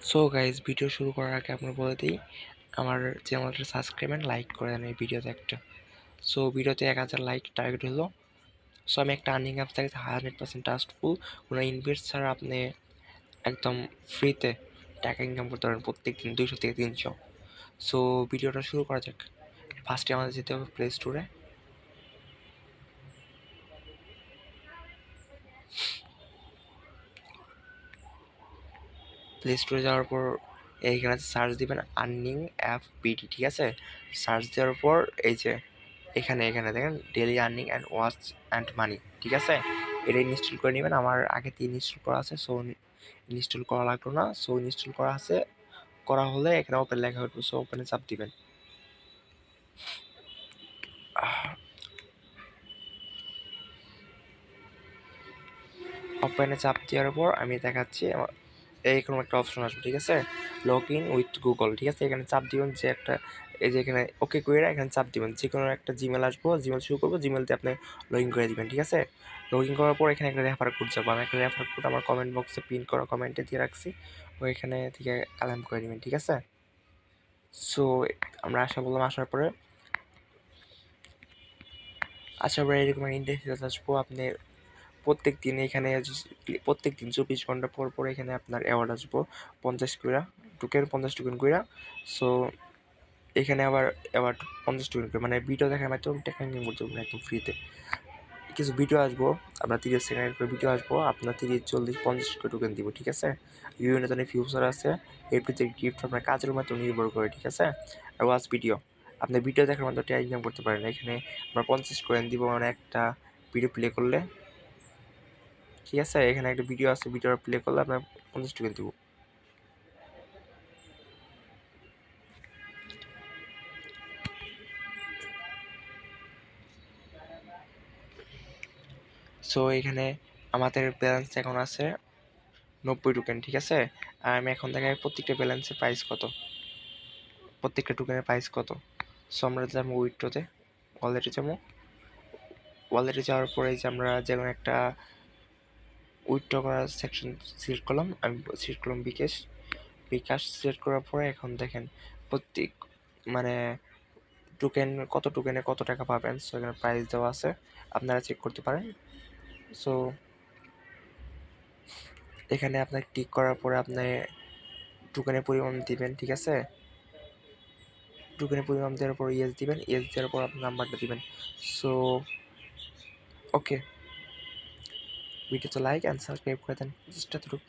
So guys, video শুরু করার আগে আপনার বলে দিই, আমার চ্যানেলটা সাবস্ক্রাইব অ্যান্ড লাইক করে দেন এই ভিডিওতে একটা। সো ভিডিওতে 1000 লাইক টার্গেট হলো। সো আমি একটা আর্নিং অ্যাপ থেকে 100% ট্রাস্টফুল, কোনো ইনভেস্ট ছাড়া আপনি একদম ফ্রিতে টাকা ইনকাম করতে পারেন প্রত্যেক দিন 200 থেকে 300। সো ভিডিওটা শুরু করা যাক। ফার্স্টে আমাদের যেতে হবে প্লে স্টোরে। প্লে স্টোরে যাওয়ার পর এইখানে সার্চ দিবেন আর্নিং অ্যাপ বিডি, ঠিক আছে? সার্চ দেওয়ার পর এই যে এখানে দেখেন daily earning and watch and money, ঠিক আছে? এটা ইনস্টল করে নেবেন। আমার আগে 3 ইনস্টল করা আছে, সো ইনস্টল করা লাগলো না। সো ইনস্টল করা আছে, করা হলে এখানে ওপেন লেখা উঠবে, সো ওপেনে চাপ দিবেন। ওপেনে চাপ দেওয়ার পর আমি দেখাচ্ছি এইরকম একটা অপশন আসবে, ঠিক আছে? লগ ইন উইথ গুগল, ঠিক আছে? এখানে চাপ দিবেন যে একটা, এই যে এখানে ওকে করে এখানে চাপ দিবেন, যে কোনো একটা জিমেল আসবো, জিমেল শুরু করবো, জিমেল দিয়ে আপনি লগ ইন করে দিবেন, ঠিক আছে? লগ ইন করার পর এখানে একটা রেফার কোড যাবো। আমি একটা রেফার কোড আমার কমেন্ট বক্সে পিন করা কমেন্টে দিয়ে রাখছি, ওইখানে থেকে কালাম করে দিবেন, ঠিক আছে? সো আমরা বললাম, আসার পরে এরকম ইন্টারফেস আসবো। আপনি প্রত্যেক দিন এখানে প্রত্যেক দিন 24 ঘন্টা পর পর এখানে আপনার অ্যাওয়ার্ড আসবো 50 কইরা টোকেন, 50 টোকেন কইরা। সো এখানে আবার 50 টোকেন করে, মানে ভিডিও দেখার মাধ্যমে টাকা ইনকাম করতে পারবেন একদম ফ্রিতে। কিছু ভিডিও আসবো, আপনার 30 সেকেন্ড করে ভিডিও আসবো, আপনার 30, 40, 50 করে টোকেন দিব, ঠিক আছে? বিভিন্ন ধরনের ফিউচার আছে, এর ভিতরে গিফট আপনার কাজের মাধ্যমে নির্ভর করে, ঠিক আছে? আর ওয়াচ ভিডিও, আপনি ভিডিও দেখার মাধ্যমে টাকা ইনকাম করতে পারেন। এখানে আমরা 50 কয়েন দিব, মানে একটা ভিডিও প্লে করলে, ঠিক আছে? এখানে একটা ভিডিও আছে, ভিডিওটা প্লে করলে আপনার 50 টোকেন দিব। সো এখানে আমাদের ব্যালেন্স এখন আছে 90 টোকেন, ঠিক আছে? আর আমি এখন দেখাই প্রত্যেকটা ব্যালেন্সের প্রাইস কত, প্রত্যেকটা টোকেনের প্রাইস কত। সো আমরা যাবো উইথড্রতে, ওয়ালেটে যাবো। ওয়ালেটে যাওয়ার পরে যে আমরা যে কোনো একটা উইথড্র করার সেকশন সিলেক্ট করলাম। আমি সিলেক্ট করলাম বিকাশ সিলেক্ট করার পরে এখন দেখেন প্রত্যেক, মানে কত টোকেনে কত টাকা পাবেন। সো এখানে প্রাইস দেওয়া আছে, আপনারা চেক করতে পারেন। সো এখানে আপনার ক্লিক করার পরে আপনি টোকেনের পরিমাণ দিবেন, ঠিক আছে? টোকেনের পরিমাণ দেওয়ার পর ইয়েস দিবেন, ইয়েস দেওয়ার পর আপনার নাম্বারটা দিবেন। সো ওকে, ভিডিওতে লাইক অ্যান্ড সাবস্ক্রাইব করে দেন, চেষ্টা করুন।